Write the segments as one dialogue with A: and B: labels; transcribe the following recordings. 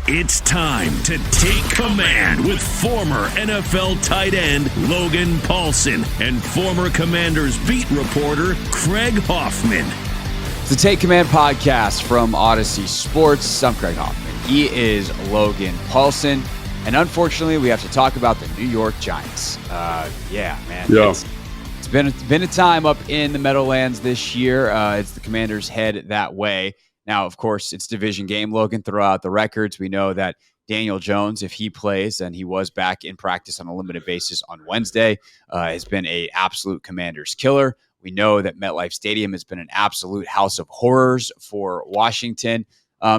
A: It's time to take command with former NFL tight end Logan Paulsen and former Commanders beat reporter Craig Hoffman.
B: It's the Take Command podcast from Odyssey Sports. I'm Craig Hoffman. He is Logan Paulsen. And unfortunately, we have to talk about the New York Giants. It's been a time up in the Meadowlands this year. It's the Commanders head that way. Now, of course, it's division game. Logan, throw out the records. We know that Daniel Jones, if he plays, and he was back in practice on a limited basis on Wednesday, has been an absolute Commanders killer. We know that MetLife Stadium has been an absolute house of horrors for Washington.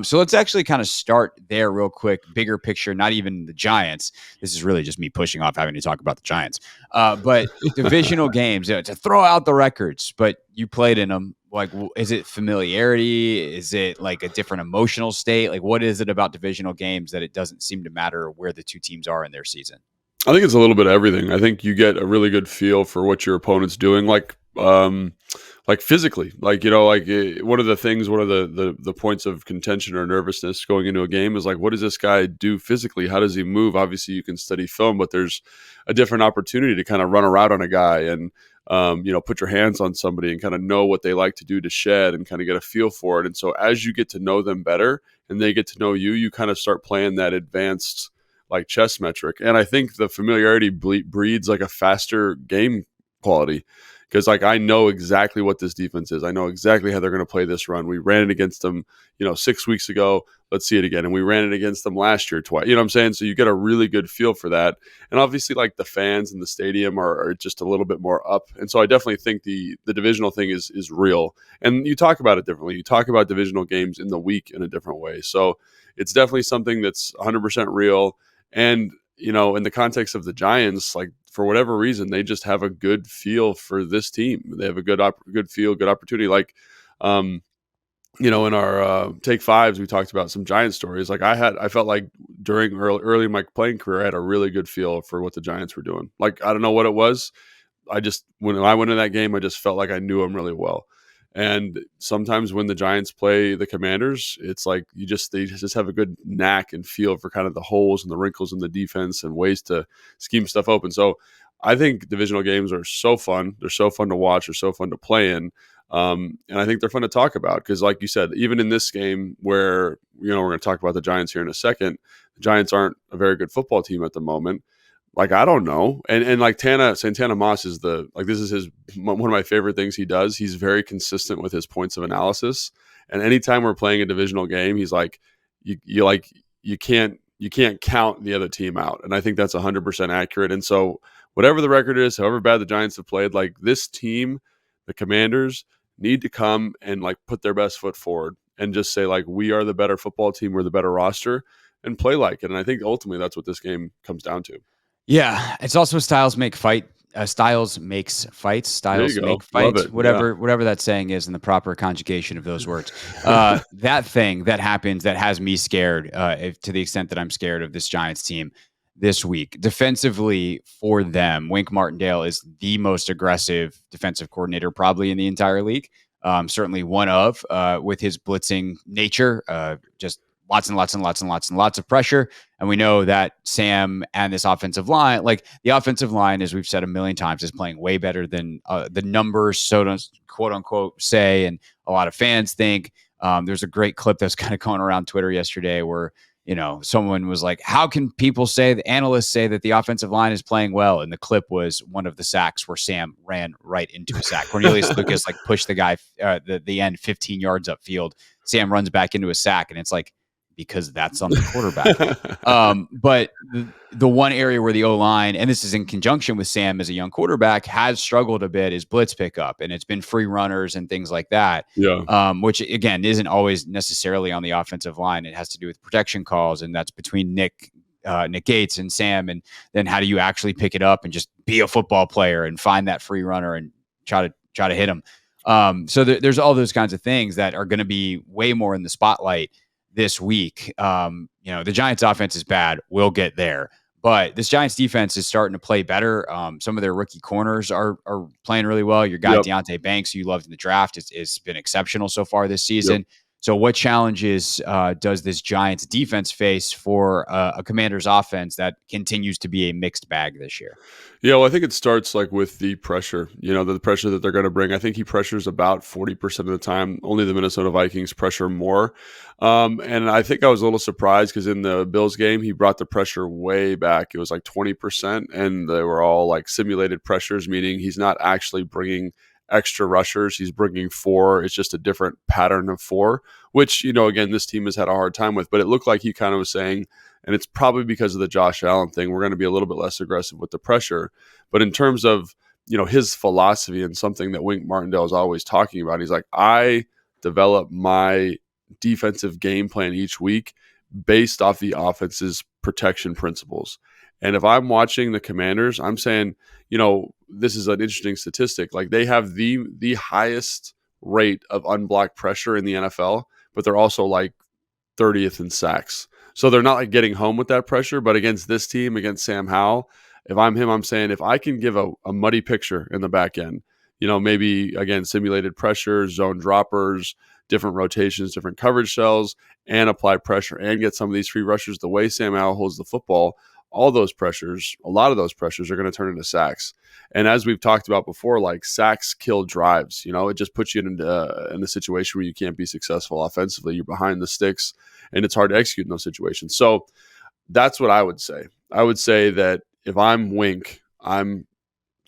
B: So let's actually kind of start there real quick. Bigger picture, not even the Giants. This is really just me pushing off having to talk about the Giants. But divisional games, to throw out the records, but you played in them. Like, is it familiarity? Is it like a different emotional state? Like, what is it about divisional games that it doesn't seem to matter where the two teams are in their season?
C: I think it's a little bit of everything. I think you get a really good feel for what your opponent's doing, like physically. One of the points of contention or nervousness going into a game is like, what does this guy do physically? How does he move? Obviously, you can study film, but there's a different opportunity to kind of run a route on a guy and put your hands on somebody and kind of know what they like to do to shed and kind of get a feel for it. And so as you get to know them better and they get to know you, you kind of start playing that advanced like chess metric. And I think the familiarity breeds like a faster game quality because like I know exactly what this defense is. I know exactly how they're going to play this run. We ran it against them, 6 weeks ago. Let's see it again. And we ran it against them last year twice. You know what I'm saying? So you get a really good feel for that. And obviously like the fans in the stadium are just a little bit more up. And so I definitely think the divisional thing is real. And you talk about it differently. You talk about divisional games in the week in a different way. So it's definitely something that's 100% real. And, in the context of the Giants, like for whatever reason, they just have a good feel for this team. They have a good feel, good opportunity. Like, in our Take Fives, we talked about some Giant stories. Like I felt like during early in my playing career, I had a really good feel for what the Giants were doing. Like, I don't know what it was. When I went in that game, I just felt like I knew them really well. And sometimes when the Giants play the Commanders, it's like they just have a good knack and feel for kind of the holes and the wrinkles in the defense and ways to scheme stuff open. So I think divisional games are so fun. They're so fun to watch. They're so fun to play in. And I think they're fun to talk about because, like you said, even in this game where, we're going to talk about the Giants here in a second, the Giants aren't a very good football team at the moment. Like, I don't know. And like Santana Moss is this is one of my favorite things he does. He's very consistent with his points of analysis. And anytime we're playing a divisional game, he's like, you can't count the other team out. And I think that's 100% accurate. And so whatever the record is, however bad the Giants have played, like this team, the Commanders, need to come and like put their best foot forward and just say like, we are the better football team. We're the better roster and play like it. And I think ultimately that's what this game comes down to.
B: Yeah, it's also styles makes fights. Styles make fights. Whatever that saying is in the proper conjugation of those words. That thing that happens that has me scared to the extent that I'm scared of this Giants team this week. Defensively for them, Wink Martindale is the most aggressive defensive coordinator probably in the entire league. Certainly one of with his blitzing nature, just lots and lots of pressure. And we know that Sam and this offensive line, like the offensive line, as we've said a million times, is playing way better than the numbers, so to quote unquote say, and a lot of fans think. There's a great clip that's kind of going around Twitter yesterday where, someone was like, how can people say, the analysts say that the offensive line is playing well? And the clip was one of the sacks where Sam ran right into a sack. Cornelius Lucas like pushed the guy, the end 15 yards upfield. Sam runs back into a sack, and it's like, because that's on the quarterback. But the one area where the O-line, and this is in conjunction with Sam as a young quarterback, has struggled a bit is blitz pickup. And it's been free runners and things like that, which, again, isn't always necessarily on the offensive line. It has to do with protection calls, and that's between Nick Gates and Sam. And then how do you actually pick it up and just be a football player and find that free runner and try to hit him? So there's all those kinds of things that are going to be way more in the spotlight this week. The Giants offense is bad. We'll get there. But this Giants defense is starting to play better. Some of their rookie corners are playing really well. Your guy, Deontay Banks, who you loved in the draft, has been exceptional so far this season. So what challenges does this Giants defense face for a Commanders offense that continues to be a mixed bag this year?
C: Yeah, well, I think it starts like with the pressure, the pressure that they're going to bring. I think he pressures about 40% of the time. Only the Minnesota Vikings pressure more. And I think I was a little surprised because in the Bills game, he brought the pressure way back. It was like 20%, and they were all like simulated pressures, meaning he's not actually bringing extra rushers. He's bringing 4. It's just a different pattern of 4, which, again, this team has had a hard time with. But it looked like he kind of was saying, and it's probably because of the Josh Allen thing, we're going to be a little bit less aggressive with the pressure. But in terms of, his philosophy and something that Wink Martindale is always talking about, he's like, I develop my defensive game plan each week based off the offense's protection principles. And if I'm watching the Commanders, I'm saying, this is an interesting statistic. Like, they have the highest rate of unblocked pressure in the NFL, but they're also like 30th in sacks. So they're not like getting home with that pressure. But against this team, against Sam Howell, if I'm him, I'm saying if I can give a muddy picture in the back end, maybe again, simulated pressure, zone droppers, different rotations, different coverage cells, and apply pressure and get some of these free rushers the way Sam Howell holds the football, all those pressures, a lot of those pressures are going to turn into sacks. And as we've talked about before, like sacks kill drives. It just puts you in a situation where you can't be successful offensively. You're behind the sticks, and it's hard to execute in those situations. So that's what I would say. I would say that if I'm Wink, I'm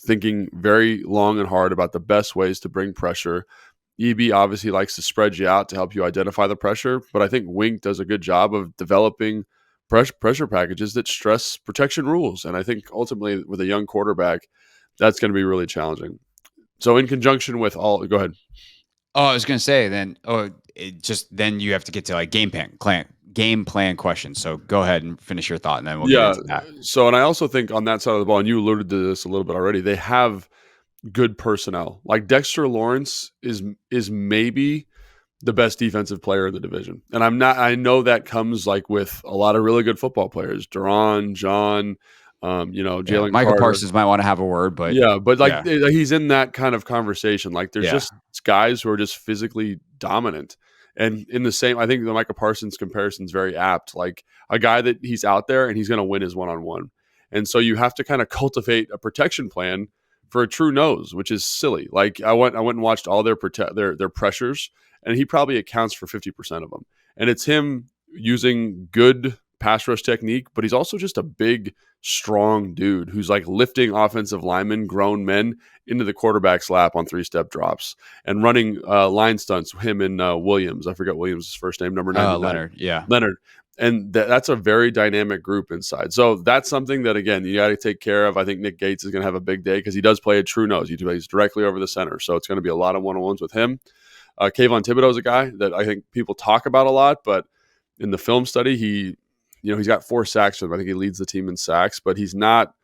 C: thinking very long and hard about the best ways to bring pressure. EB obviously likes to spread you out to help you identify the pressure, but I think Wink does a good job of developing pressure packages that stress protection rules. And I think ultimately with a young quarterback, that's going to be really challenging. So in conjunction with go ahead.
B: Oh, I was going to say then, then you have to get to like game plan questions. So go ahead and finish your thought, and then we'll get into that.
C: So, and I also think on that side of the ball, and you alluded to this a little bit already, they have good personnel. Like Dexter Lawrence is maybe the best defensive player in the division. And I know that comes like with a lot of really good football players, Duran, John, Jalen
B: Michael
C: Carter.
B: Parsons might want to have a word, but
C: he's in that kind of conversation. Like there's just guys who are just physically dominant. And in the same, I think the Michael Parsons comparison is very apt. Like a guy that he's out there and he's going to win his one-on-one. And so you have to kind of cultivate a protection plan for a true nose, which is silly. Like I went and watched all their pressures, and he probably accounts for 50% of them. And it's him using good pass rush technique, but he's also just a big, strong dude who's like lifting offensive linemen, grown men, into the quarterback's lap on 3-step drops and running line stunts. Him and Williams. I forget Williams' first name, number 9.
B: Leonard. Yeah.
C: Leonard. And that's a very dynamic group inside. So that's something that, again, you got to take care of. I think Nick Gates is going to have a big day because he does play a true nose. He plays directly over the center. So it's going to be a lot of one-on-ones with him. Kayvon Thibodeau is a guy that I think people talk about a lot, but in the film study, he's got 4 sacks. I think he leads the team in sacks, but he's not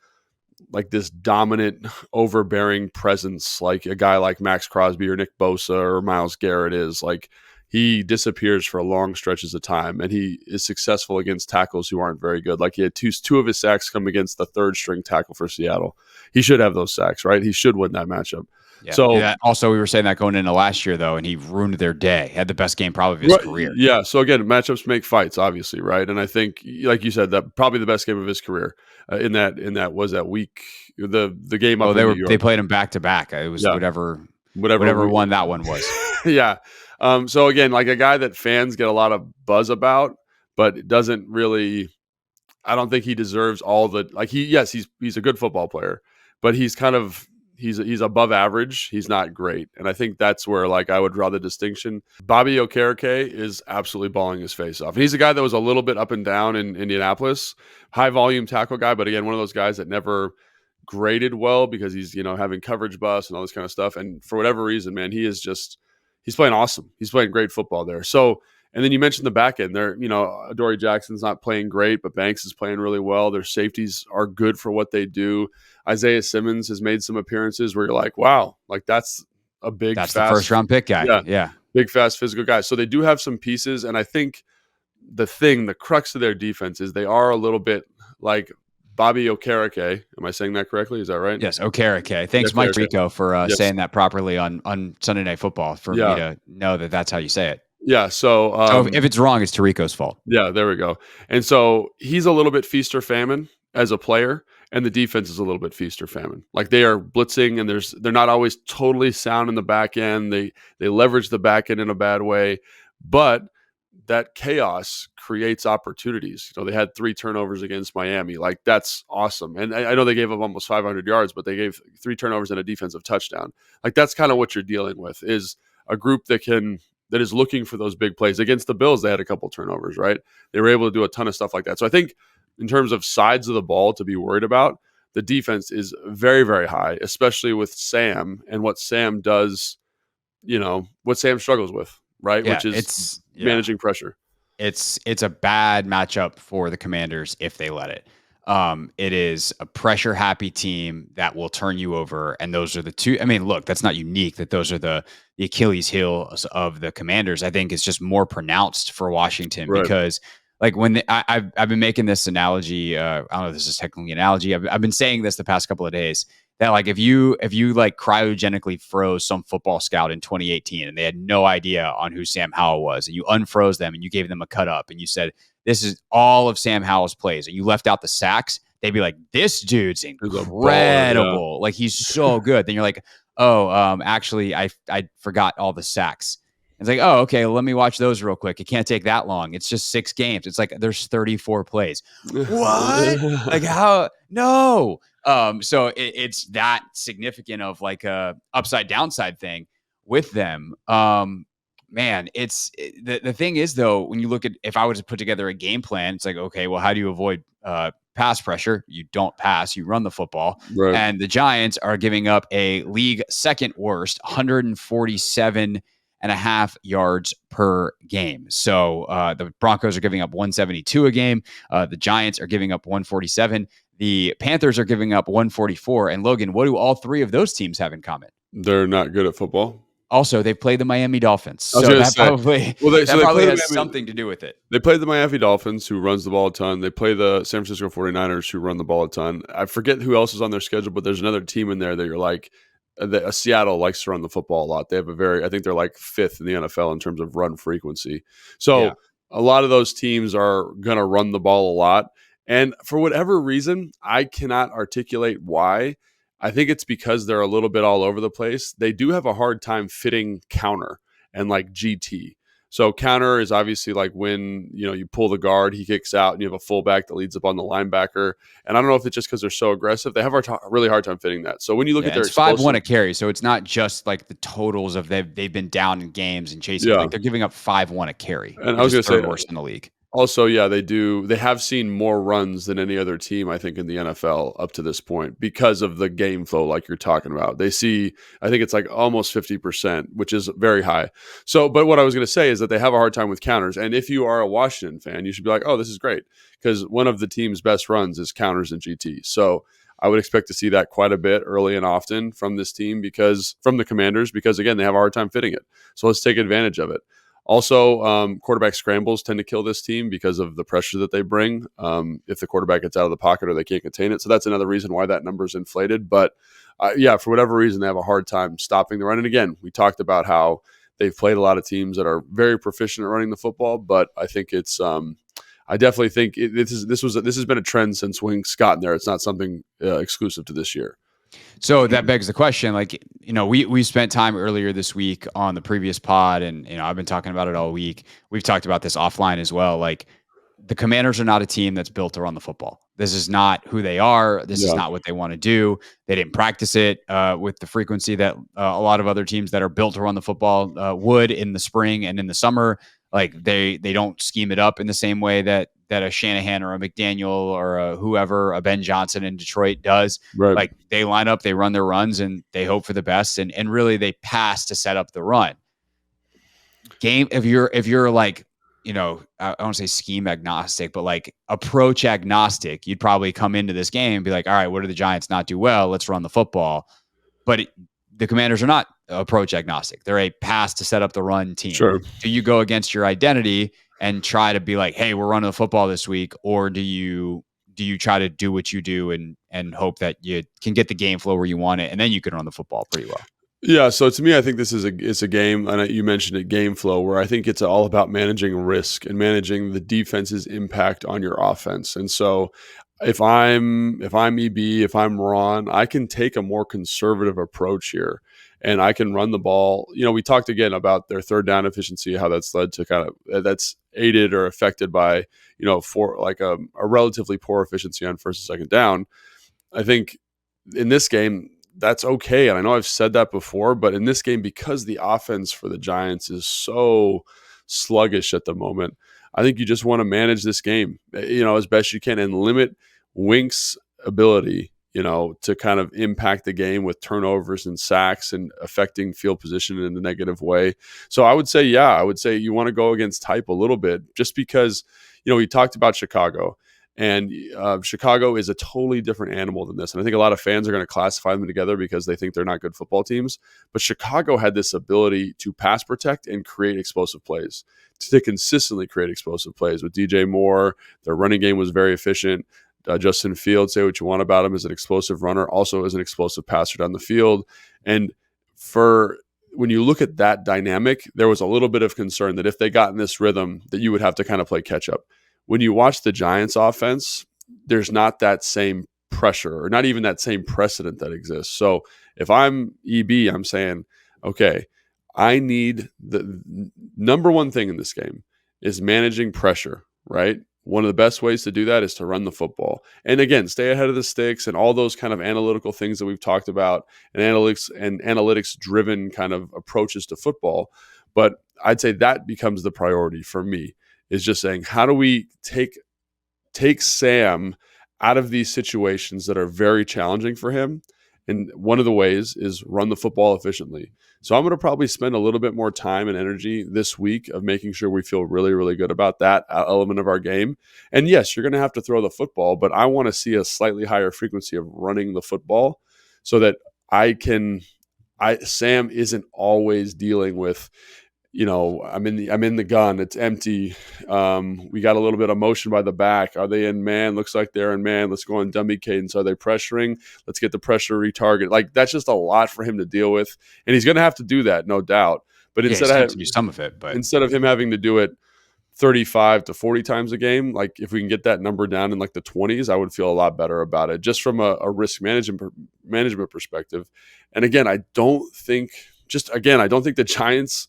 C: like this dominant, overbearing presence like a guy like Max Crosby or Nick Bosa or Myles Garrett is. Like, he disappears for long stretches of time, and he is successful against tackles who aren't very good. Like he had two of his sacks come against the 3rd-string tackle for Seattle. He should have those sacks, right? He should win that matchup.
B: Yeah.
C: So
B: also, we were saying that going into last year, though, and he ruined their day. Had the best game probably of his career.
C: Yeah. So again, matchups make fights, obviously, right? And I think, like you said, that probably the best game of his career in that was that week. The game up.
B: They played him back to back. It was whatever one that one was.
C: Yeah. So again, like a guy that fans get a lot of buzz about, but doesn't really. I don't think he deserves all the like. He's a good football player, but he's kind of. He's above average. He's not great. And I think that's where like I would draw the distinction. Bobby Okereke is absolutely balling his face off. And he's a guy that was a little bit up and down in Indianapolis. High volume tackle guy, but again, one of those guys that never graded well because he's, having coverage busts and all this kind of stuff. And for whatever reason, man, he's playing awesome. He's playing great football there. So, and then you mentioned the back end there, Adoree Jackson's not playing great, but Banks is playing really well. Their safeties are good for what they do. Isaiah Simmons has made some appearances where you're like, wow, like that's the
B: first round pick guy. Yeah.
C: Big, fast, physical guy. So they do have some pieces. And I think the crux of their defense is they are a little bit like Bobby Okereke. Am I saying that correctly? Is that right?
B: Yes, Okereke. Thanks, Mike Rico, for saying that properly on Sunday Night Football for me to know that that's how you say it.
C: Yeah. So,
B: So if it's wrong, it's Tirico's fault.
C: yeah, there we go. And so he's a little bit feast or famine as a player, and the defense is a little bit feast or famine. Like they are blitzing, and they're not always totally sound in the back end. They leverage the back end in a bad way, but that chaos creates opportunities. They had 3 turnovers against Miami. Like that's awesome. And I know they gave up almost 500 yards, but they gave 3 turnovers and a defensive touchdown. Like that's kind of what you're dealing with, is a group that is looking for those big plays. Against the Bills, they had a couple turnovers, right? They were able to do a ton of stuff like that. So I think in terms of sides of the ball to be worried about, the defense is very, very high, especially with Sam and what Sam does, what Sam struggles with, right?
B: Yeah,
C: Which is managing pressure.
B: It's a bad matchup for the Commanders if they let it. It is a pressure happy team that will turn you over. And those are the two. I mean, look, that's not unique that those are the Achilles heels of the Commanders. I think it's just more pronounced for Washington because like when I've been making this analogy, I don't know if this is technically an analogy. I've been saying this the past couple of days that like if you like cryogenically froze some football scout in 2018 and they had no idea on who Sam Howell was, and you unfroze them and you gave them a cut up and you said, this is all of Sam Howell's plays, and you left out the sacks, they'd be like, this dude's incredible. Baller, yeah. Like he's so good. Then you're like, oh, actually I forgot all the sacks. It's like, oh, okay, well, let me watch those real quick. It can't take that long. It's just 6 games. It's like there's 34 plays. What? Like how? No. So it's that significant of like a upside downside thing with them. Man, the thing is though, when you look at, if I were to put together a game plan, it's like, okay, well, how do you avoid pass pressure? You don't pass, you run the football. Right. And the Giants are giving up a league second worst 147.5 yards per game. So the Broncos are giving up 172 a game. The Giants are giving up 147. The Panthers are giving up 144. And Logan, what do all 3 of those teams have in common?
C: They're not good at football.
B: Also, they've played the Miami Dolphins. So that probably has something to do with it.
C: They played the Miami Dolphins, who runs the ball a ton. They play the San Francisco 49ers, who run the ball a ton. I forget who else is on their schedule, but there's another team in there that you're like, Seattle likes to run the football a lot. They have I think they're like 5th in the NFL in terms of run frequency. So a lot of those teams are going to run the ball a lot. And for whatever reason, I cannot articulate why. I think it's because they're a little bit all over the place. They do have a hard time fitting counter and like GT. So counter is obviously like when, you pull the guard, he kicks out, and you have a fullback that leads up on the linebacker. And I don't know if it's just because they're so aggressive. They have a really hard time fitting that. So when you look at their
B: it's 5-1 a carry. So it's not just like the totals of they've been down in games and chasing. Yeah. Like they're giving up 5-1 a carry.
C: And I was going to say
B: worst in the league.
C: Also, yeah, they have seen more runs than any other team, I think, in the NFL up to this point because of the game flow like you're talking about. They see, I think it's like almost 50%, which is very high. So, but what I was going to say is that they have a hard time with counters. And if you are a Washington fan, you should be like, oh, this is great, because one of the team's best runs is counters and GT. So I would expect to see that quite a bit early and often from this team, from the Commanders, because, again, they have a hard time fitting it. So let's take advantage of it. Also, quarterback scrambles tend to kill this team because of the pressure that they bring if the quarterback gets out of the pocket or they can't contain it. So that's another reason why that number is inflated. But, for whatever reason, they have a hard time stopping the run. And again, we talked about how they've played a lot of teams that are very proficient at running the football. But I think it's I definitely think this has been a trend since Wing's gotten there. It's not something exclusive to this year.
B: So that begs the question, like, we spent time earlier this week on the previous pod, and, I've been talking about it all week. We've talked about this offline as well. Like, the Commanders are not a team that's built to run the football. This is not who they are. This is not what they want to do. They didn't practice it with the frequency that a lot of other teams that are built to run the football would in the spring and in the summer. Like they don't scheme it up in the same way that a Shanahan or a McDaniel or a whoever, a Ben Johnson in Detroit does. Right. Like they line up, they run their runs, and they hope for the best. And really they pass to set up the run. If you're like, I don't say scheme agnostic, but like approach agnostic, you'd probably come into this game and be like, all right, what do the Giants not do well? Let's run the football. But the Commanders are not approach agnostic. They're a pass to set up the run team. Sure. Do you go against your identity and try to be like, hey, we're running the football this week? Or do you try to do what you do and hope that you can get the game flow where you want it, and then you can run the football pretty well?
C: Yeah, so to me, I think this is it's a game, and you mentioned it, game flow, where I think it's all about managing risk and managing the defense's impact on your offense. And so, if I'm EB, if I'm Ron, I can take a more conservative approach here, and I can run the ball. We talked again about their third down efficiency, how that's led to that's aided or affected by for like a relatively poor efficiency on first and second down. I think in this game, that's okay. And I know I've said that before, but in this game, because the offense for the Giants is so sluggish at the moment, I think you just want to manage this game, as best you can and limit Wink's ability, to kind of impact the game with turnovers and sacks and affecting field position in a negative way. So I would say you want to go against type a little bit, just because, we talked about Chicago. And Chicago is a totally different animal than this. And I think a lot of fans are going to classify them together because they think they're not good football teams. But Chicago had this ability to pass protect and create explosive plays, to consistently create explosive plays. With DJ Moore, their running game was very efficient. Justin Fields, say what you want about him, as an explosive runner, also as an explosive passer down the field. And when you look at that dynamic, there was a little bit of concern that if they got in this rhythm, that you would have to kind of play catch up. When you watch the Giants offense, there's not that same pressure, or not even that same precedent that exists. So if I'm EB, I'm saying, okay, I need the number one thing in this game is managing pressure, right? One of the best ways to do that is to run the football. And again, stay ahead of the sticks and all those kind of analytical things that we've talked about, and analytics driven kind of approaches to football. But I'd say that becomes the priority for me, is just saying, how do we take Sam out of these situations that are very challenging for him? And one of the ways is run the football efficiently. So I'm going to probably spend a little bit more time and energy this week of making sure we feel really, really good about that element of our game. And yes, you're going to have to throw the football, but I want to see a slightly higher frequency of running the football, so that Sam isn't always dealing with, I'm in the gun. It's empty. We got a little bit of motion by the back. Are they in man? Looks like they're in man. Let's go on dummy cadence. Are they pressuring? Let's get the pressure retarget. Like, that's just a lot for him to deal with, and he's going to have to do that, no doubt. But
B: instead
C: of him having to do it 35 to 40 times a game, like, if we can get that number down in like the 20s, I would feel a lot better about it, just from a risk management perspective. And again, I don't think the Giants,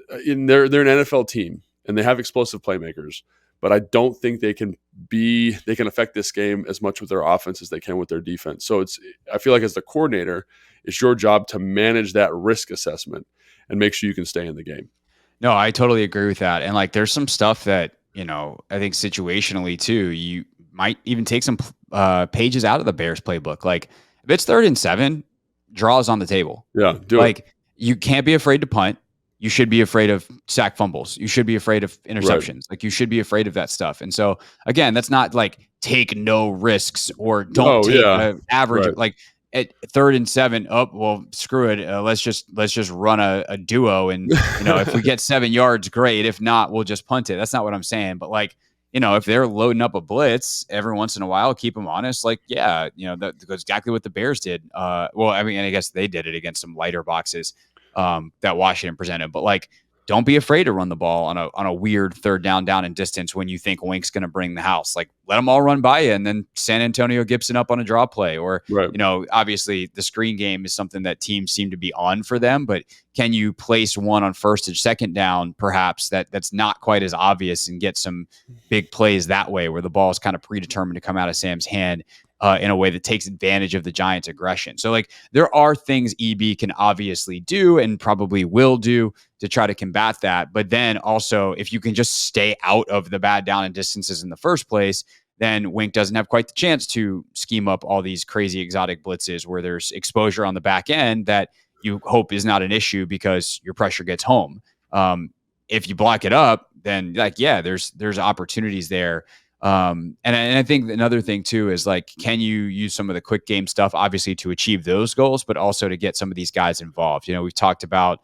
C: they're an NFL team and they have explosive playmakers, but I don't think they can affect this game as much with their offense as they can with their defense. So I feel like, as the coordinator, it's your job to manage that risk assessment and make sure you can stay in the game.
B: No, I totally agree with that. And like, there's some stuff that, I think situationally too, you might even take some pages out of the Bears playbook. Like, if it's 3rd and 7, draws on the table.
C: Yeah.
B: You can't be afraid to punt. You should be afraid of sack fumbles. You should be afraid of interceptions. Right. Like, you should be afraid of that stuff. And so, again, that's not like take no risks or don't take an average. Right. Like, at 3rd and 7, screw it. Let's just run a duo. And, if we get 7 yards, great. If not, we'll just punt it. That's not what I'm saying. But like, if they're loading up a blitz every once in a while, keep them honest. Like, that's exactly what the Bears did. I guess they did it against some lighter boxes that Washington presented. But like, don't be afraid to run the ball on a weird 3rd down and distance when you think Wink's going to bring the house. Like, let them all run by you, and then San Antonio Gibson up on a draw play. Or,
C: right.
B: Obviously the screen game is something that teams seem to be on for them, but can you place one on 1st and 2nd down, perhaps that's not quite as obvious, and get some big plays that way, where the ball is kind of predetermined to come out of Sam's hand in a way that takes advantage of the Giants' aggression. So like, there are things EB can obviously do and probably will do to try to combat that. But then also, if you can just stay out of the bad down and distances in the first place, then Wink doesn't have quite the chance to scheme up all these crazy exotic blitzes where there's exposure on the back end that you hope is not an issue because your pressure gets home. If you block it up, then there's opportunities there. And I think another thing too is like, can you use some of the quick game stuff, obviously, to achieve those goals, but also to get some of these guys involved? We've talked about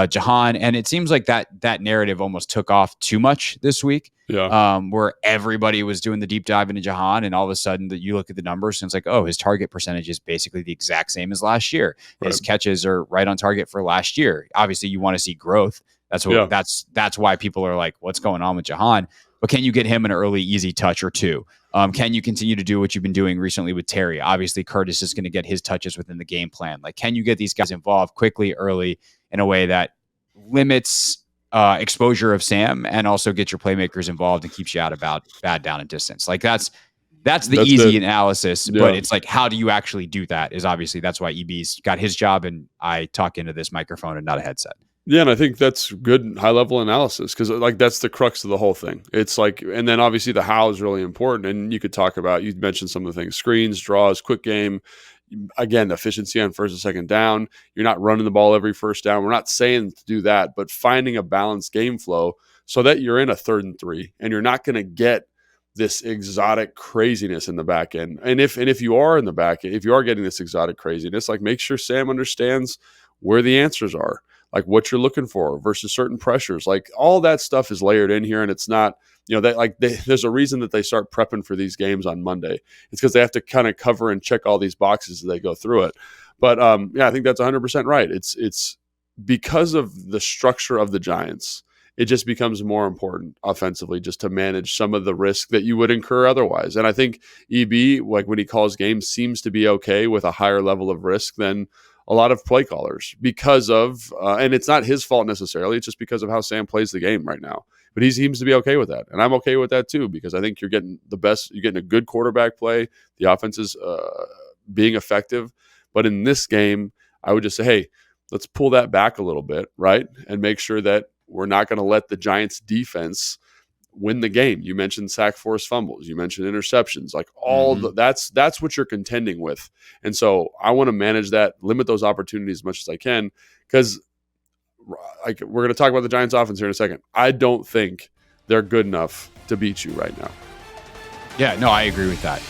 B: Jahan. And it seems like that narrative almost took off too much this week.
C: Yeah.
B: Where everybody was doing the deep dive into Jahan, and all of a sudden that you look at the numbers and it's like, oh, his target percentage is basically the exact same as last year. His catches are right on target for last year. Obviously, you want to see growth. That's why people are like, what's going on with Jahan? But can you get him an early, easy touch or two? Can you continue to do what you've been doing recently with Terry? Obviously, Curtis is going to get his touches within the game plan. Like, can you get these guys involved quickly, early, in a way that limits exposure of Sam and also get your playmakers involved and keeps you out of bad down and distance? Like, that's the easy analysis, but it's like, how do you actually do that? Is obviously that's why EB's got his job, and I talk into this microphone and not a headset.
C: Yeah, and I think that's good high-level analysis, because like that's the crux of the whole thing. It's like, and then obviously the how is really important, and you could talk about, you mentioned some of the things: screens, draws, quick game. Again, efficiency on first and second down. You're not running the ball every first down. We're not saying to do that, but finding a balanced game flow so that you're in a 3rd and 3, and you're not going to get this exotic craziness in the back end. And if you are in the back end, if you are getting this exotic craziness, like, make sure Sam understands where the answers are, like what you're looking for versus certain pressures. Like, all that stuff is layered in here, and it's not, there's a reason that they start prepping for these games on Monday. It's because they have to kind of cover and check all these boxes as they go through it. But I think that's 100% right. It's because of the structure of the Giants, it just becomes more important offensively just to manage some of the risk that you would incur otherwise. And I think EB, like when he calls games, seems to be okay with a higher level of risk than a lot of play callers, because of, and it's not his fault necessarily, it's just because of how Sam plays the game right now. But he seems to be okay with that. And I'm okay with that too, because I think you're getting you're getting a good quarterback play. The offense is being effective. But in this game, I would just say, hey, let's pull that back a little bit, right? And make sure that we're not going to let the Giants defense win the game. You mentioned sack force fumbles. You mentioned interceptions. Like, that's what you're contending with. And so I want to manage that, limit those opportunities as much as I can, because like, we're going to talk about the Giants offense here in a second. I don't think they're good enough to beat you right now.
B: Yeah, no, I agree with that.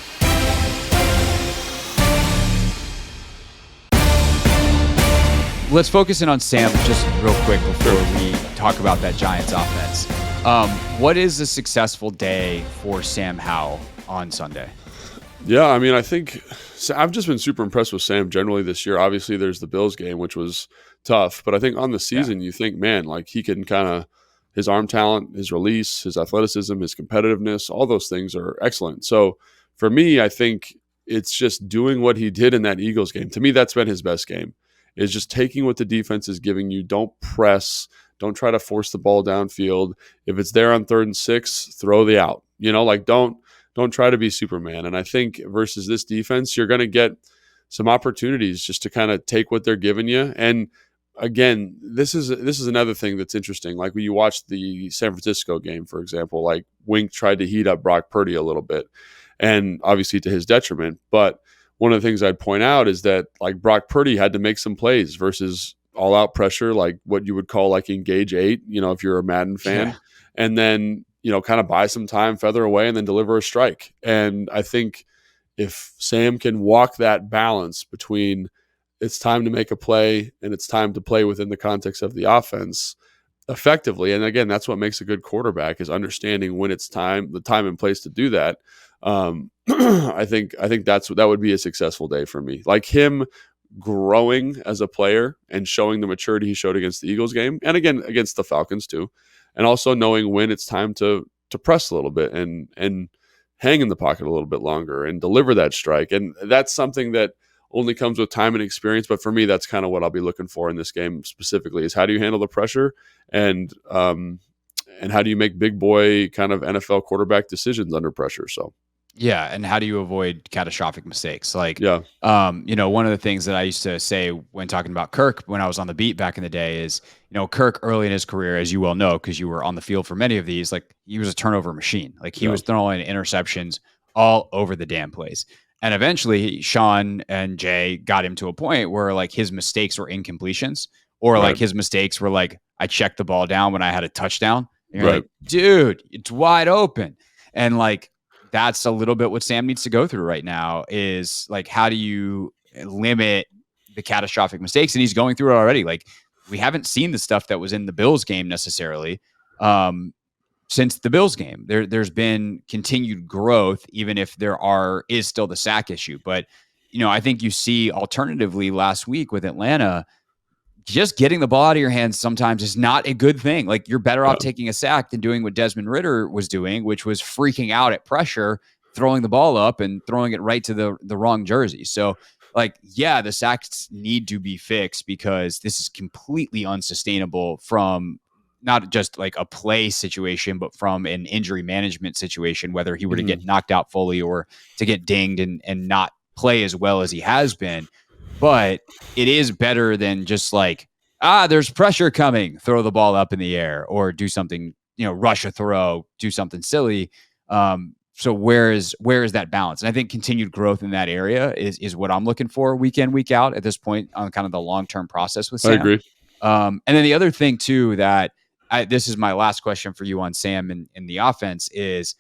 B: Let's focus in on Sam just real quick before we talk about that Giants offense. What is a successful day for Sam Howell on Sunday?
C: Yeah, I mean, I think I've just been super impressed with Sam generally this year. Obviously, there's the Bills game, which was tough, but I think on the season, you think, man, like, he can kind of, his arm talent, his release, his athleticism, his competitiveness, all those things are excellent. So for me, I think it's just doing what he did in that Eagles game. To me, that's been his best game, is just taking what the defense is giving you. Don't press. Don't try to force the ball downfield. If it's there on 3rd and 6, throw the out. Like, don't try to be Superman. And I think versus this defense, you're going to get some opportunities just to kind of take what they're giving you. And again, this is another thing that's interesting. Like, when you watch the San Francisco game, for example, like, Wink tried to heat up Brock Purdy a little bit, and obviously to his detriment. But one of the things I'd point out is that, like, Brock Purdy had to make some plays versus all-out pressure, like what you would call like engage 8, if you're a Madden fan, and then, kind of buy some time, feather away, and then deliver a strike. And I think if Sam can walk that balance between it's time to make a play and it's time to play within the context of the offense effectively, and again, that's what makes a good quarterback, is understanding when it's the time and place to do that. I think that would be a successful day for me. Like, him growing as a player and showing the maturity he showed against the Eagles game, and again against the Falcons too, and also knowing when it's time to press a little bit and hang in the pocket a little bit longer and deliver that strike. And that's something that only comes with time and experience. But for me, that's kind of what I'll be looking for in this game specifically, is how do you handle the pressure, and how do you make big boy kind of NFL quarterback decisions under pressure. So
B: yeah, and how do you avoid catastrophic mistakes? Like,
C: yeah,
B: one of the things that I used to say when talking about Kirk when I was on the beat back in the day is, Kirk early in his career, as you well know, because you were on the field for many of these, like, he was a turnover machine. Like, he was throwing interceptions all over the damn place. And eventually Sean and Jay got him to a point where, like, his mistakes were incompletions, or like his mistakes were like, I checked the ball down when I had a touchdown. And you're like, dude, it's wide open. And like, that's a little bit what Sam needs to go through right now, is like, how do you limit the catastrophic mistakes? And he's going through it already. Like, we haven't seen the stuff that was in the Bills game necessarily. Since the Bills game, there's been continued growth, even if is still the sack issue. But, I think you see alternatively last week with Atlanta, just getting the ball out of your hands sometimes is not a good thing. Like, you're better off taking a sack than doing what Desmond Ridder was doing, which was freaking out at pressure, throwing the ball up and throwing it right to the wrong jersey. So, the sacks need to be fixed because this is completely unsustainable from not just like a play situation, but from an injury management situation, whether he were to get knocked out fully or to get dinged and not play as well as he has been. But it is better than just like, there's pressure coming, throw the ball up in the air or do something, rush a throw, do something silly. So where is that balance? And I think continued growth in that area is what I'm looking for week in, week out at this point on kind of the long-term process with Sam.
C: I agree.
B: And then the other thing too, that this is my last question for you on Sam in the offense is,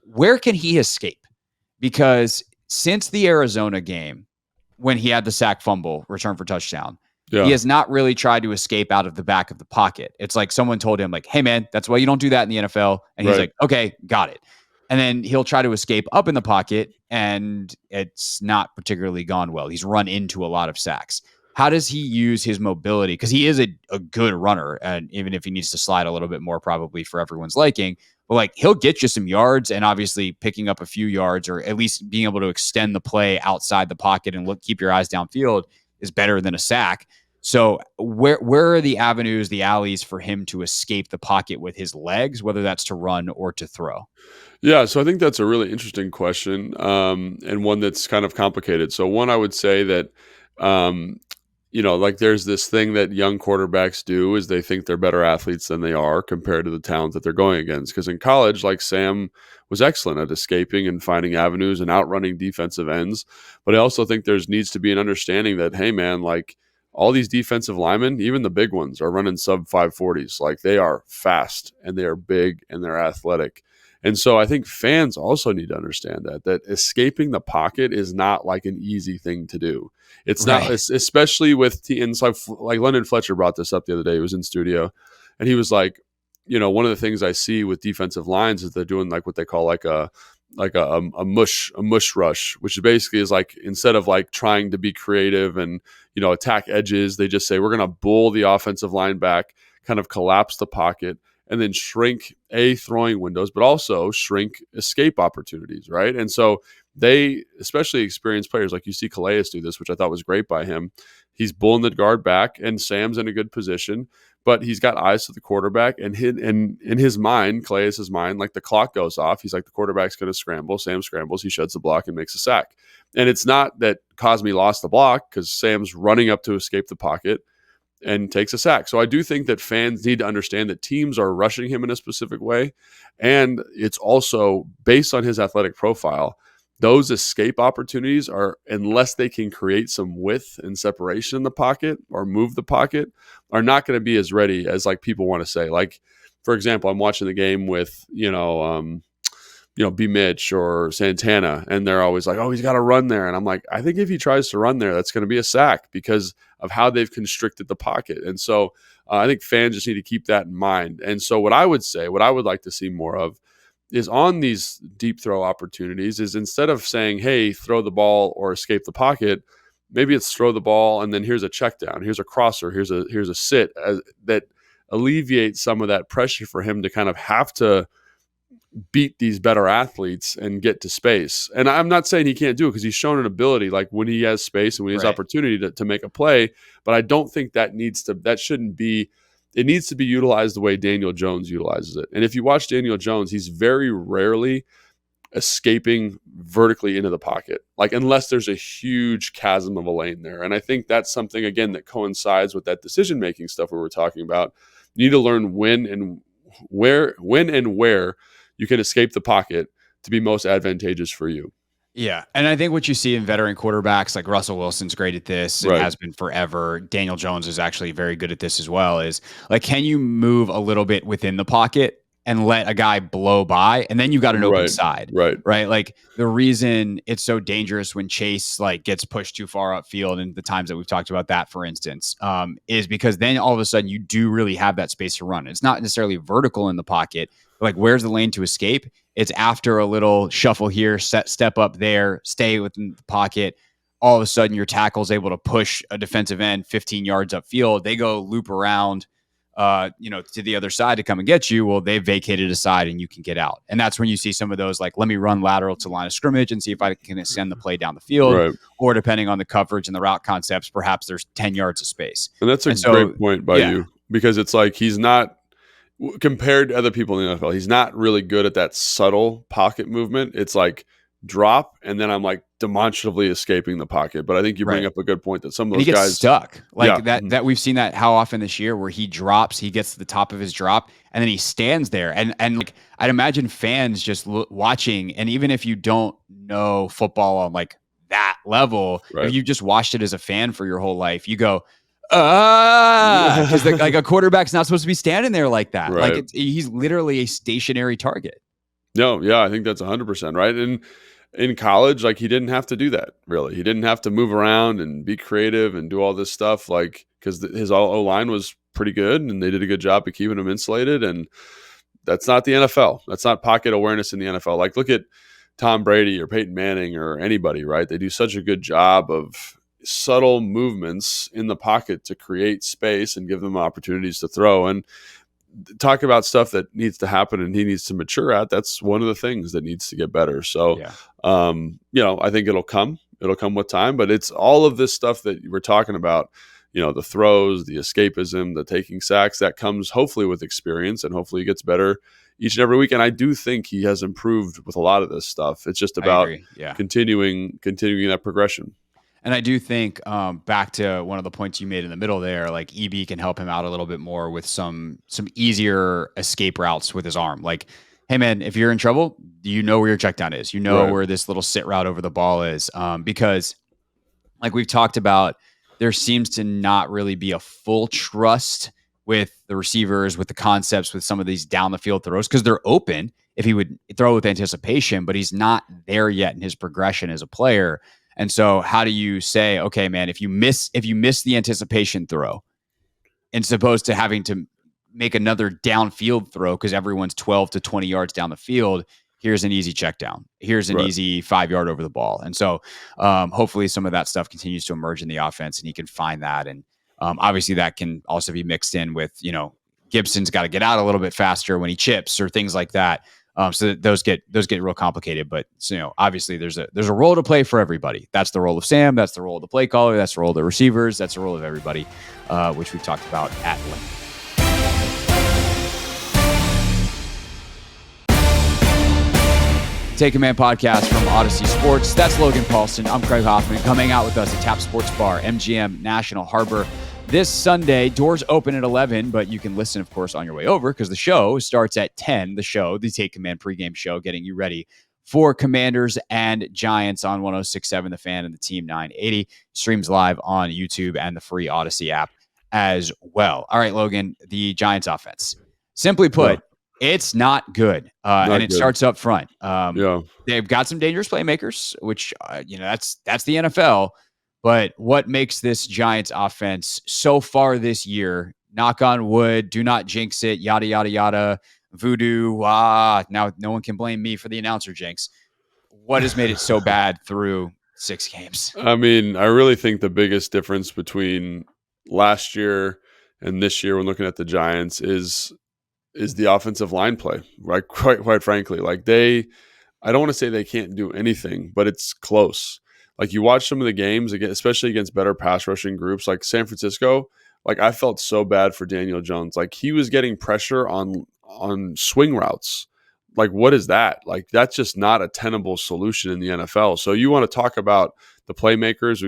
B: where can he escape? Because since the Arizona game, when he had the sack fumble return for touchdown, he has not really tried to escape out of the back of the pocket. It's like someone told him like, hey man, that's why you don't do that in the NFL. And he's like, okay, got it. And then he'll try to escape up in the pocket and it's not particularly gone well. He's run into a lot of sacks. How does he use his mobility? Because he is a good runner, and even if he needs to slide a little bit more, probably for everyone's liking, but like he'll get you some yards, and obviously picking up a few yards or at least being able to extend the play outside the pocket and keep your eyes downfield is better than a sack. So where are the avenues, the alleys for him to escape the pocket with his legs, whether that's to run or to throw?
C: Yeah, so I think that's a really interesting question, and one that's kind of complicated. So one, I would say that like there's this thing that young quarterbacks do is they think they're better athletes than they are compared to the talent that they're going against. Because in college, like Sam was excellent at escaping and finding avenues and outrunning defensive ends. But I also think needs to be an understanding that, hey man, like all these defensive linemen, even the big ones, are running sub 540s. Like they are fast and they are big and they're athletic. And so I think fans also need to understand that escaping the pocket is not like an easy thing to do. It's not, especially with and so like London Fletcher brought this up the other day. He was in studio and he was like, one of the things I see with defensive lines is they're doing like what they call like a mush rush, which basically is like, instead of like trying to be creative and, attack edges, they just say, we're going to bull the offensive line back, kind of collapse the pocket, and then shrink throwing windows, but also shrink escape opportunities, right? And so they, especially experienced players, like you see Calais do this, which I thought was great by him. He's pulling the guard back, and Sam's in a good position, but he's got eyes to the quarterback, and in his mind, Calais' mind, like the clock goes off. He's like, the quarterback's going to scramble. Sam scrambles. He sheds the block and makes a sack. And it's not that Cosme lost the block because Sam's running up to escape the pocket and takes a sack. So I do think that fans need to understand that teams are rushing him in a specific way. And it's also based on his athletic profile. Those escape opportunities are, unless they can create some width and separation in the pocket or move the pocket, are not going to be as ready as like people want to say. Like, for example, I'm watching the game with, B. Mitch or Santana, and they're always like, oh, he's got to run there. And I'm like, I think if he tries to run there, that's going to be a sack because of how they've constricted the pocket. And so I think fans just need to keep that in mind. And so what I would like to see more of is on these deep throw opportunities is instead of saying, hey, throw the ball or escape the pocket, maybe it's throw the ball and then here's a check down, here's a crosser, here's a sit that alleviates some of that pressure for him to kind of have to beat these better athletes and get to space. And I'm not saying he can't do it because he's shown an ability, like when he has space and when he has opportunity to make a play, but I don't think it needs to be utilized the way Daniel Jones utilizes it. And if you watch Daniel Jones, he's very rarely escaping vertically into the pocket, like unless there's a huge chasm of a lane there. And I think that's something, again, that coincides with that decision-making stuff we were talking about. You need to learn when and where you can escape the pocket to be most advantageous for you.
B: Yeah. And I think what you see in veteran quarterbacks, like Russell Wilson's great at this and has been forever. Daniel Jones is actually very good at this as well, is like, can you move a little bit within the pocket and let a guy blow by, and then you got an open side,
C: right?
B: Like the reason it's so dangerous when Chase like gets pushed too far upfield, and the times that we've talked about that, for instance, is because then all of a sudden you do really have that space to run. It's not necessarily vertical in the pocket, but like where's the lane to escape? It's after a little shuffle here, step up there, stay within the pocket. All of a sudden your tackle's able to push a defensive end 15 yards upfield. They go loop around to the other side to come and get you. Well, they've vacated a side and you can get out. And that's when you see some of those, like, let me run lateral to line of scrimmage and see if I can extend the play down the field.
C: Right.
B: Or depending on the coverage and the route concepts, perhaps there's 10 yards of space.
C: And that's a great point by you, because it's like he's not, compared to other people in the NFL, he's not really good at that subtle pocket movement. It's like drop, and then I'm like demonstrably escaping the pocket. But I think you bring up a good point that some of those guys
B: stuck that we've seen that how often this year, where he drops, he gets to the top of his drop, and then he stands there. And like I'd imagine fans just watching, and even if you don't know football on like that level, if you just watched it as a fan for your whole life, you go, because like a quarterback's not supposed to be standing there like that.
C: Right.
B: Like he's literally a stationary target.
C: No, yeah, I think that's 100% right. And in college, like he didn't have to do that. Really, he didn't have to move around and be creative and do all this stuff. Like because his O-line was pretty good, and they did a good job of keeping him insulated. And that's not the NFL. That's not pocket awareness in the NFL. Like look at Tom Brady or Peyton Manning or anybody, right? They do such a good job of subtle movements in the pocket to create space and give them opportunities to throw. And talk about stuff that needs to happen and he needs to mature at. That's one of the things that needs to get better. So, I think it'll come with time, but it's all of this stuff that we're talking about, the throws, the escapism, the taking sacks, that comes hopefully with experience, and hopefully he gets better each and every week. And I do think he has improved with a lot of this stuff. It's just about continuing that progression.
B: And I do think back to one of the points you made in the middle there, like EB can help him out a little bit more with some easier escape routes with his arm. Like, hey man, if you're in trouble, you know where your check down is. You know where this little sit route over the ball is. Because like we've talked about, there seems to not really be a full trust with the receivers, with the concepts, with some of these down the field throws, because they're open if he would throw with anticipation, but he's not there yet in his progression as a player. And so how do you say, okay, man, if you miss the anticipation throw, and opposed to having to make another downfield throw because everyone's 12 to 20 yards down the field, here's an easy check down. Here's an easy 5 yard over the ball. And so hopefully some of that stuff continues to emerge in the offense and he can find that. And obviously that can also be mixed in with, Gibson's got to get out a little bit faster when he chips or things like that. So that those get real complicated, but obviously there's a role to play for everybody. That's the role of Sam. That's the role of the play caller. That's the role of the receivers. That's the role of everybody, which we've talked about at length. Take Command podcast from Odyssey Sports. That's Logan Paulson. I'm Craig Hoffman. Come hang out with us at Tap Sports Bar, MGM National Harbor. This Sunday, doors open at 11, but you can listen, of course, on your way over because the show starts at 10. The Take Command pregame show, getting you ready for Commanders and Giants on 106.7 The Fan and the Team 980. Streams live on YouTube and the free Odyssey app as well. All right, Logan, the Giants offense. Simply put, it's not good, and it starts up front. They've got some dangerous playmakers, which that's the NFL. But what makes this Giants offense so far this year, knock on wood, do not jinx it, yada, yada, yada, voodoo, now no one can blame me for the announcer jinx. What has made it so bad through 6 games?
C: I mean, I really think the biggest difference between last year and this year when looking at the Giants is the offensive line play, right? Quite frankly, like I don't want to say they can't do anything, but it's close. Like you watch some of the games, especially against better pass rushing groups like San Francisco, like I felt so bad for Daniel Jones. Like he was getting pressure on swing routes. Like what is that? Like that's just not a tenable solution in the NFL. So you want to talk about the playmakers,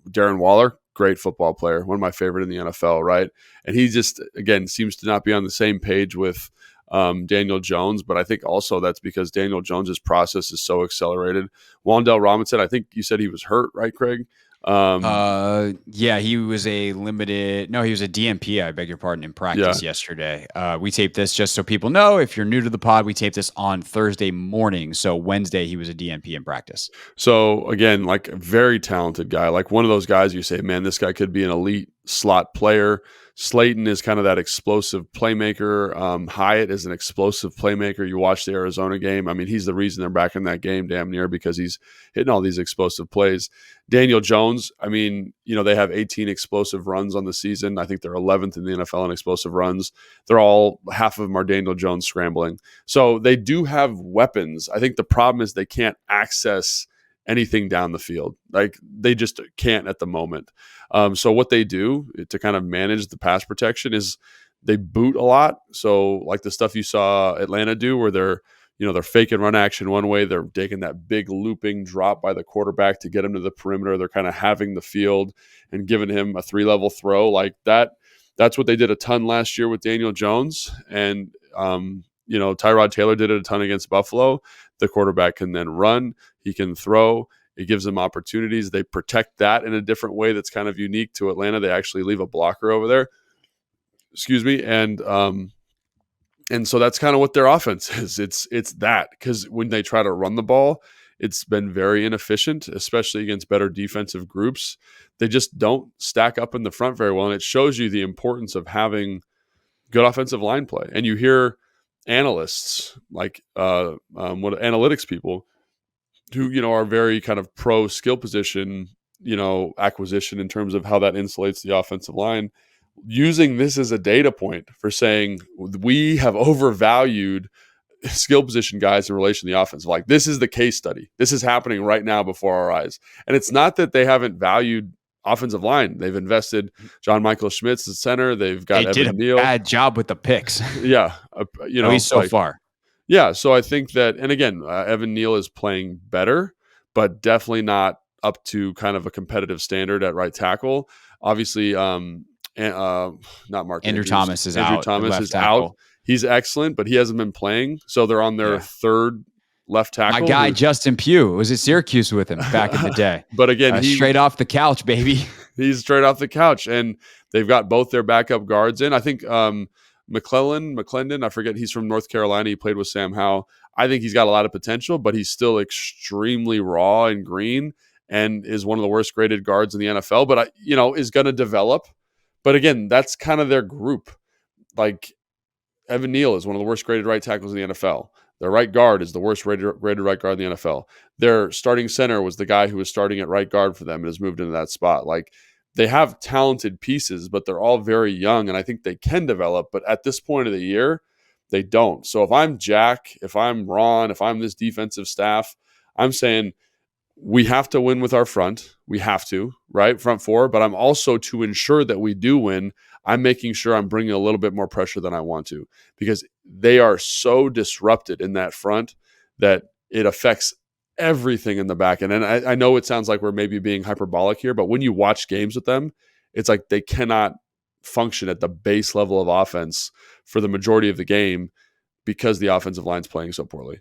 C: Darren Waller, great football player, one of my favorite in the NFL, right? And he just, again, seems to not be on the same page with Daniel Jones, but I think also that's because Daniel Jones's process is so accelerated. Wan'Dale Robinson, I think you said he was hurt, right, Craig?
B: Yeah, he was a DMP, I beg your pardon, in practice yesterday. We taped this just so people know, if you're new to the pod, we taped this on Thursday morning. So Wednesday, he was a DMP in practice.
C: So again, like a very talented guy, like one of those guys you say, man, this guy could be an elite slot player. Slayton is kind of that explosive playmaker. Hyatt is an explosive playmaker. You watch the Arizona game. I mean, he's the reason they're back in that game damn near, because he's hitting all these explosive plays. Daniel Jones, I mean, they have 18 explosive runs on the season. I think they're 11th in the NFL in explosive runs. They're all, half of them are Daniel Jones scrambling. So they do have weapons. I think the problem is they can't access anything down the field. Like they just can't at the moment. So what they do to kind of manage the pass protection is they boot a lot. So like the stuff you saw Atlanta do, where they're faking run action one way, they're taking that big looping drop by the quarterback to get him to the perimeter. They're kind of having the field and giving him a 3-level throw like that. That's what they did a ton last year with Daniel Jones. And, Tyrod Taylor did it a ton against Buffalo. The quarterback can then run. He can throw. It gives them opportunities. They protect that in a different way that's kind of unique to Atlanta. They actually leave a blocker over there. Excuse me. And so that's kind of what their offense is. It's that, because when they try to run the ball, it's been very inefficient, especially against better defensive groups. They just don't stack up in the front very well. And it shows you the importance of having good offensive line play. And you hear analysts like analytics people who, are very kind of pro skill position, acquisition in terms of how that insulates the offensive line, using this as a data point for saying we have overvalued skill position guys in relation to the offense. Like, this is the case study. This is happening right now before our eyes. And it's not that they haven't valued offensive line. They've invested John Michael Schmitz at center. They've got Evan Neal.
B: Bad job with the picks.
C: Yeah.
B: At least so far.
C: Yeah. So I think that, and again, Evan Neal is playing better, but definitely not up to kind of a competitive standard at right tackle. Obviously, not Mark
B: Andrew Thomas is out.
C: Andrew Thomas is out. He's excellent, but he hasn't been playing. So they're on their third left tackle.
B: My guy, Justin Pugh, was at Syracuse with him back in the day.
C: But again,
B: he's straight off the couch, baby.
C: He's straight off the couch. And they've got both their backup guards in. I think McClendon, I forget, he's from North Carolina. He played with Sam Howell. I think he's got a lot of potential, but he's still extremely raw and green and is one of the worst graded guards in the NFL, but is going to develop. But again, that's kind of their group. Like, Evan Neal is one of the worst graded right tackles in the NFL. Their right guard is the worst graded right guard in the NFL. Their starting center was the guy who was starting at right guard for them and has moved into that spot. Like, they have talented pieces, but they're all very young, and I think they can develop. But at this point of the year, they don't. So if I'm Jack, if I'm Ron, if I'm this defensive staff, I'm saying we have to win with our front. We have to, right? Front four. But I'm also, to ensure that we do win, I'm making sure I'm bringing a little bit more pressure than I want to, because they are so disrupted in that front that it affects everything in the back end. And I know it sounds like we're maybe being hyperbolic here, but when you watch games with them, it's like they cannot function at the base level of offense for the majority of the game because the offensive line's playing so poorly.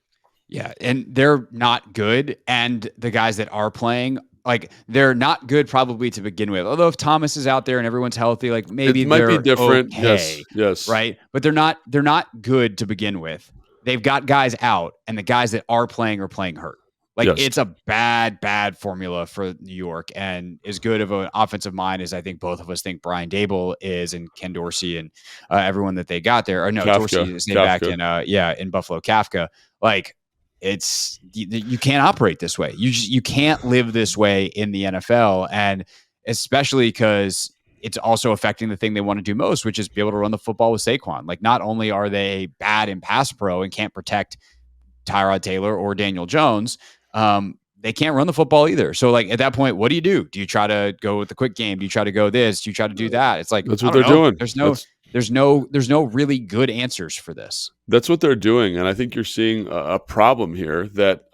B: Yeah, and they're not good. And the guys that are playing, like, they're not good probably to begin with. Although if Thomas is out there and everyone's healthy, like, maybe
C: it might be different.
B: Okay,
C: yes,
B: right. But they're not good to begin with. They've got guys out, and the guys that are playing hurt. Like, It's a bad formula for New York, and as good of an offensive mind as I think both of us think Brian Dable is, and Ken Dorsey and everyone that they got there. Or no,
C: Kafka.
B: Dorsey is back in Buffalo. Kafka, like, you can't operate this way. You can't live this way in the NFL, and especially because it's also affecting the thing they want to do most, which is be able to run the football with Saquon. Like, not only are they bad in pass pro and can't protect Tyrod Taylor or Daniel Jones, they can't run the football either. So, like, at that point, what do you do? Do you try to go with the quick game? Do you try to go this? Do you try to do that? It's like,
C: that's what they're doing.
B: There's no really good answers for this.
C: That's what they're doing, and I think you're seeing a problem here that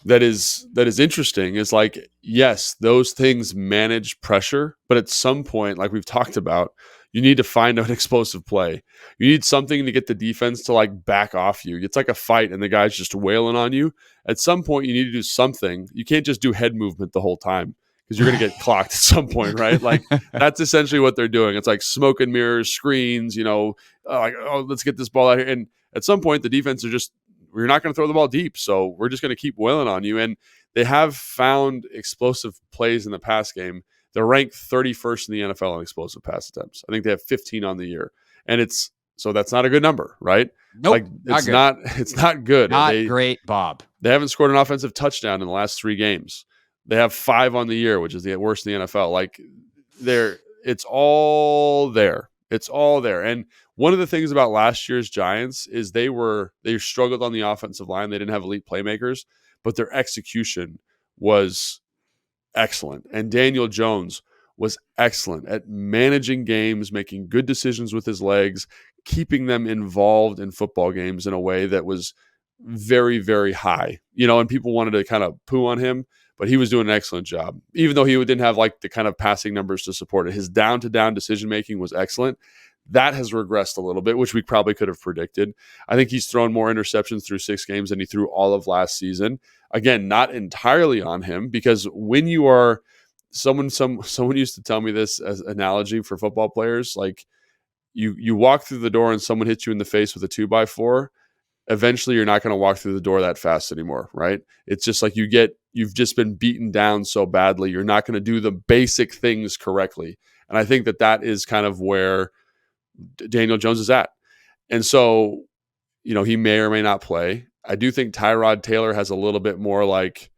C: is interesting. Is like, yes, those things manage pressure, but at some point, like we've talked about, you need to find an explosive play. You need something to get the defense to, like, back off you. It's like a fight, and the guy's just wailing on you. At some point, you need to do something. You can't just do head movement the whole time, because you're going to get clocked at some point, right? Like that's essentially what they're doing. It's like smoke and mirrors, screens, let's get this ball out here. And at some point, the defense are just, we're not going to throw the ball deep. So we're just going to keep wailing on you. And they have found explosive plays in the pass game. They're ranked 31st in the NFL in explosive pass attempts. I think they have 15 on the year. And so that's not a good number, right?
B: Nope,
C: like it's not good.
B: Not great, Bob.
C: They haven't scored an offensive touchdown in the last 3 games. They have 5 on the year, which is the worst in the NFL. Like it's all there. It's all there. And one of the things about last year's Giants is they struggled on the offensive line. They didn't have elite playmakers, but their execution was excellent. And Daniel Jones was excellent at managing games, making good decisions with his legs, keeping them involved in football games in a way that was very, very high, and people wanted to kind of poo on him, but he was doing an excellent job, even though he didn't have like the kind of passing numbers to support it. His down-to-down decision-making was excellent. That has regressed a little bit, which we probably could have predicted. I think he's thrown more interceptions through 6 games than he threw all of last season. Again, not entirely on him, because when you are someone used to tell me this as an analogy for football players, like you walk through the door and someone hits you in the face with a 2x4, eventually you're not going to walk through the door that fast anymore, right? It's just like you've just been beaten down so badly, you're not going to do the basic things correctly. And I think that is kind of where Daniel Jones is at. And so, he may or may not play. I do think Tyrod Taylor has a little bit more like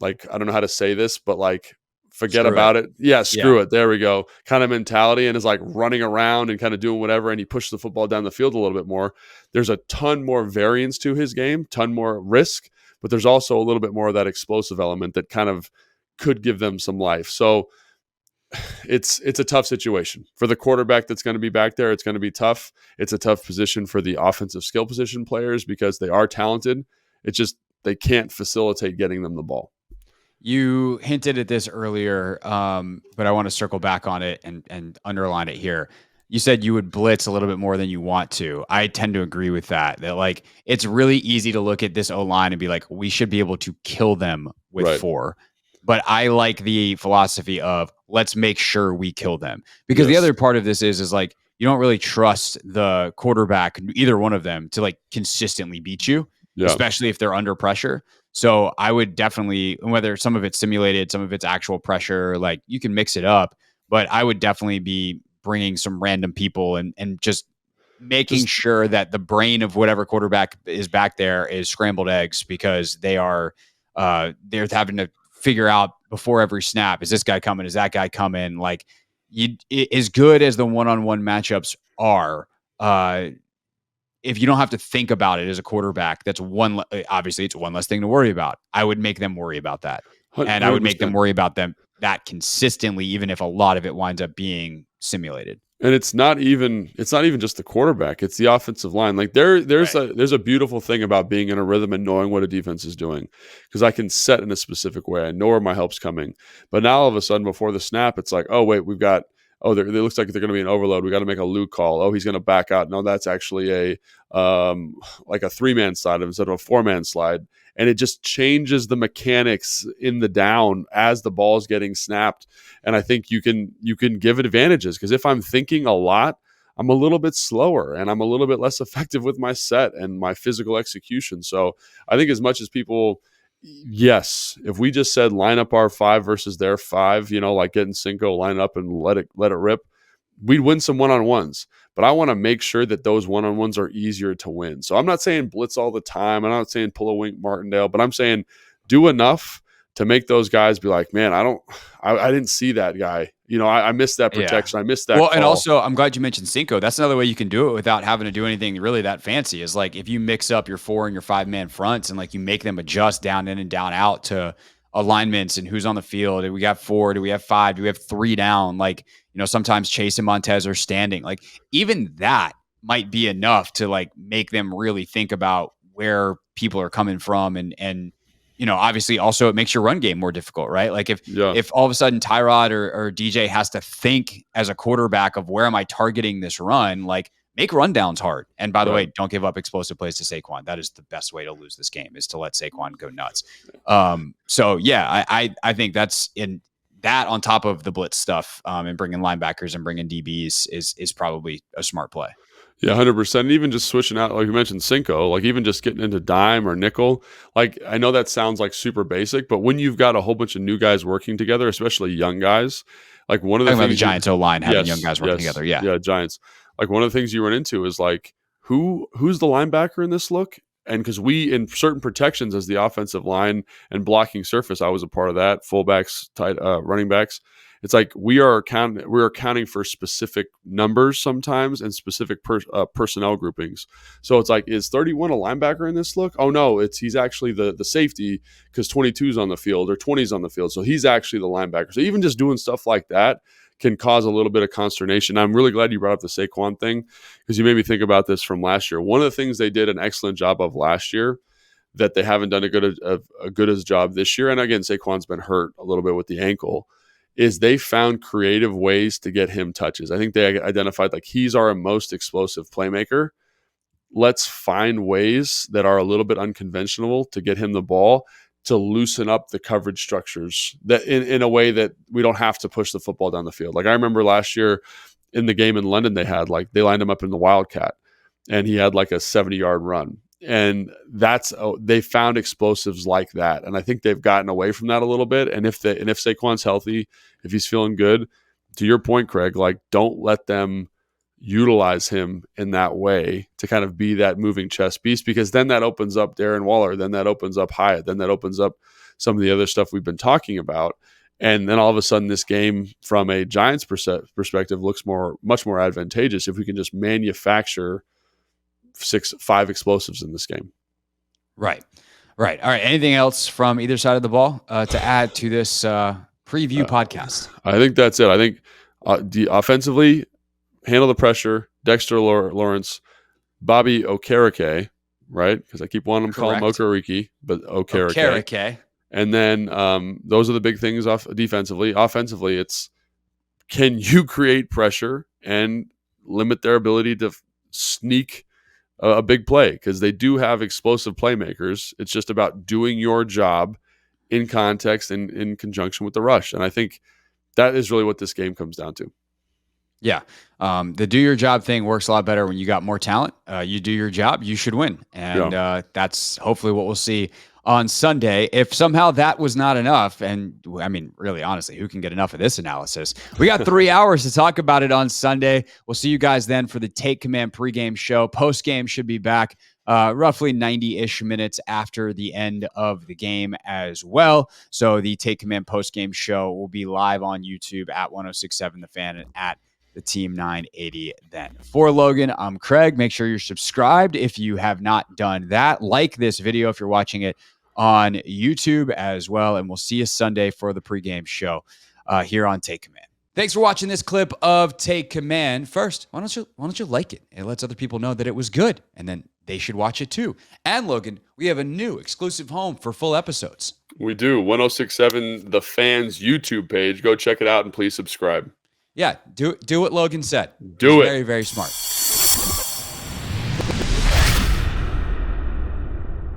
C: I don't know how to say this, but like, forget about it. Yeah, screw it. There we go. Kind of mentality, and is like running around and kind of doing whatever, and he pushes the football down the field a little bit more. There's a ton more variance to his game, ton more risk, but there's also a little bit more of that explosive element that kind of could give them some life. So it's a tough situation for the quarterback that's going to be back there. It's going to be tough. It's a tough position for the offensive skill position players because they are talented. It's just they can't facilitate getting them the ball.
B: You hinted at this earlier, but I want to circle back on it and underline it here. You said you would blitz a little bit more than you want to. I tend to agree with that. That like it's really easy to look at this O-line and be like, we should be able to kill them with 4. But I like the philosophy of let's make sure we kill them, because the other part of this is like you don't really trust the quarterback, either one of them, to like consistently beat you, especially if they're under pressure. So I would definitely, whether some of it's simulated, some of it's actual pressure, like you can mix it up, but I would definitely be bringing some random people and just making sure that the brain of whatever quarterback is back there is scrambled eggs, because they're having to figure out before every snap, is this guy coming? Is that guy coming? Like as good as the one-on-one matchups are, if you don't have to think about it as a quarterback, that's obviously it's one less thing to worry about. I would make them worry about that. 100%. And I would make them worry about that consistently, even if a lot of it winds up being simulated.
C: And it's not even just the quarterback, it's the offensive line. Like there's a beautiful thing about being in a rhythm and knowing what a defense is doing, because I can set in a specific way. I know where my help's coming. But now all of a sudden before the snap, it's like, oh wait, it looks like they're going to be an overload. We got to make a Luke call. Oh, he's going to back out. No, that's actually like a 3-man slide instead of a 4-man slide. And it just changes the mechanics in the down as the ball's getting snapped. And I think you can give advantages, because if I'm thinking a lot, I'm a little bit slower and I'm a little bit less effective with my set and my physical execution. So I think as much as people, yes, if we just said line up our 5 versus their 5, like getting Cinco, line up and let it rip, we'd win some one-on-ones. But I want to make sure that those one-on-ones are easier to win. So I'm not saying blitz all the time. I'm not saying pull a Wink Martindale, but I'm saying do enough to make those guys be like, man, I didn't see that guy. I missed that protection. Yeah. I missed that.
B: Well,
C: call.
B: And also I'm glad you mentioned Cinco. That's another way you can do it without having to do anything really that fancy, is like if you mix up your 4 and your 5-man fronts and like you make them adjust down in and down out to alignments and who's on the field. Do we got 4? Do we have 5? Do we have 3 down? Like, sometimes Chase and Montez are standing. Like even that might be enough to like make them really think about where people are coming from. And obviously also it makes your run game more difficult, right? Like if all of a sudden Tyrod or DJ has to think as a quarterback of where am I targeting this run, like make rundowns hard. And by the way, don't give up explosive plays to Saquon. That is the best way to lose this game, is to let Saquon go nuts. So yeah, I think that's that on top of the blitz stuff and bringing linebackers and bringing DBs is probably a smart play.
C: Yeah, 100%. And even just switching out, like you mentioned, Cinco, like even just getting into dime or nickel. Like I know that sounds like super basic, but when you've got a whole bunch of new guys working together, especially young guys, like one of the things
B: the Giants O-line having young guys working together.
C: Yeah, Giants. Like one of the things you run into is like who's the linebacker in this look? And because we in certain protections as the offensive line and blocking surface, I was a part of that. Fullbacks, running backs. It's like we are accounting for specific numbers sometimes and specific personnel groupings. So it's like, is 31 a linebacker in this look? Oh no, he's actually the safety because 22 is on the field or 20 is on the field. So he's actually the linebacker. So even just doing stuff like that can cause a little bit of consternation. I'm really glad you brought up the Saquon thing because you made me think about this from last year. One of the things they did an excellent job of last year that they haven't done a good as job this year, and again, Saquon's been hurt a little bit with the ankle, is they found creative ways to get him touches. I think they identified like he's our most explosive playmaker. Let's find ways that are a little bit unconventional to get him the ball to loosen up the coverage structures that in a way that we don't have to push the football down the field. Like I remember last year in the game in London, they lined him up in the Wildcat and he had like a 70-yard run. And they found explosives like that. And I think they've gotten away from that a little bit. And if Saquon's healthy, if he's feeling good, to your point, Craig, like don't let them utilize him in that way to kind of be that moving chess piece, because then that opens up Darren Waller, then that opens up Hyatt, then that opens up some of the other stuff we've been talking about. And then all of a sudden this game from a Giants perspective looks much more advantageous if we can just manufacture 5 explosives in this game.
B: Right. All right. Anything else from either side of the ball to add to this preview podcast?
C: I think that's it. I think offensively, handle the pressure. Dexter Lawrence, Bobby Okereke, right? Because I keep wanting to call him Okereke, but Okereke. And then those are the big things defensively. Offensively, it's can you create pressure and limit their ability to sneak a big play, because they do have explosive playmakers. It's just about doing your job in context and in conjunction with the rush. And I think that is really what this game comes down to.
B: Yeah. The do your job thing works a lot better when you got more talent. You do your job, you should win. And that's hopefully what we'll see on Sunday. If somehow that was not enough, and I mean, really, honestly, who can get enough of this analysis? We got 3 hours to talk about it on Sunday. We'll see you guys then for the Take Command pregame show. Postgame should be back roughly 90-ish minutes after the end of the game as well. So the Take Command postgame show will be live on YouTube at 1067 The Fan and at the Team 980 then. For Logan, I'm Craig. Make sure you're subscribed if you have not done that. Like this video if you're watching it on YouTube as well. And we'll see you Sunday for the pregame show here on Take Command. Thanks for watching this clip of Take Command. First, why don't you like it? It lets other people know that it was good, and then they should watch it too. And Logan, we have a new exclusive home for full episodes.
C: We do. 1067 The Fan's YouTube page. Go check it out and please subscribe.
B: Yeah, do what Logan said.
C: Do it.
B: Very, very smart.